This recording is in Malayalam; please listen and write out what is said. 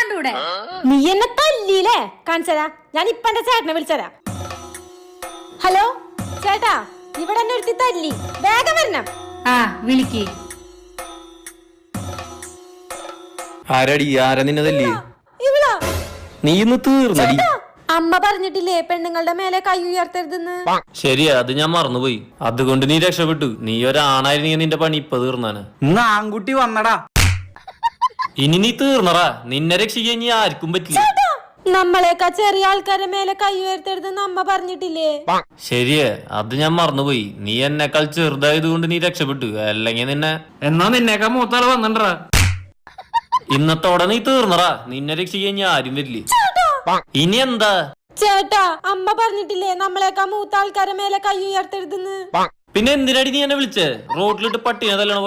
കണ്ടൂടെ? നീ എന്നെ തല്ലിയില്ലേ? കാണിച്ചരാ, ഞാൻ ഇപ്പൊ എന്റെ ചേട്ടനെ വിളിച്ചരാ. ഹലോ ചേട്ടാ, ഇവിടെ എന്നെ ഒരുത്തി തല്ലി, വേഗം വരണം. ആ വിളിക്ക്. ആരടി? ആരാ നിന്നെ തല്ലി? ഇവളാ. നീ ഇന്ന് തീർന്നടി. അമ്മ പറഞ്ഞിട്ടില്ലേ പെണ്ണുങ്ങളുടെ മേലെ കൈ ഉയർത്തരുതെന്ന്? ശരിയാ, അത് ഞാൻ മറന്നുപോയി. അതുകൊണ്ട് നീ രക്ഷപ്പെട്ടു. നീ ഒരാണായിരുന്നെങ്കിൽ നിന്റെ പണി ഇപ്പൊ തീർന്നാണ്. ഇന്ന് ആൺകുട്ടി വന്നടാ. ഇനി നീ തീർന്നറാ. നിന്നെ രക്ഷിക്കാൻ ഇനി ആർക്കും പറ്റില്ല. നമ്മളെക്കാ ചെറിയ ആൾക്കാരുടെ മേലെ കൈ ഉയർത്തരുതെന്ന് അമ്മ പറഞ്ഞിട്ടില്ലേ? ശരിയാ, അത് ഞാൻ മറന്നുപോയി. നീ എന്നെക്കാൾ ചെറുതായത് കൊണ്ട് നീ രക്ഷപ്പെട്ടു. അല്ലെങ്കിൽ നിന്നെ എന്നാ നിന്നേക്കാ മൂത്താള് വന്നിട്ടടാ. ഇന്നത്തോടെ നീ തീർന്നറാ. നിന്നെ രക്ഷിക്കാൻ ഇനി ആരും വരില്ലേ. ഇനി എന്താ? ചേട്ടാ, അമ്മ പറഞ്ഞിട്ടില്ലേ നമ്മളെക്കാ മൂത്ത ആൾക്കാരുടെ മേലെ കൈ ഉയർത്തരുതെന്ന്? പിന്നെ എന്തിനടി നീ എന്നെ വിളിച്ചേ? റോഡിലിട്ട് പട്ടിനെ തല്ലണ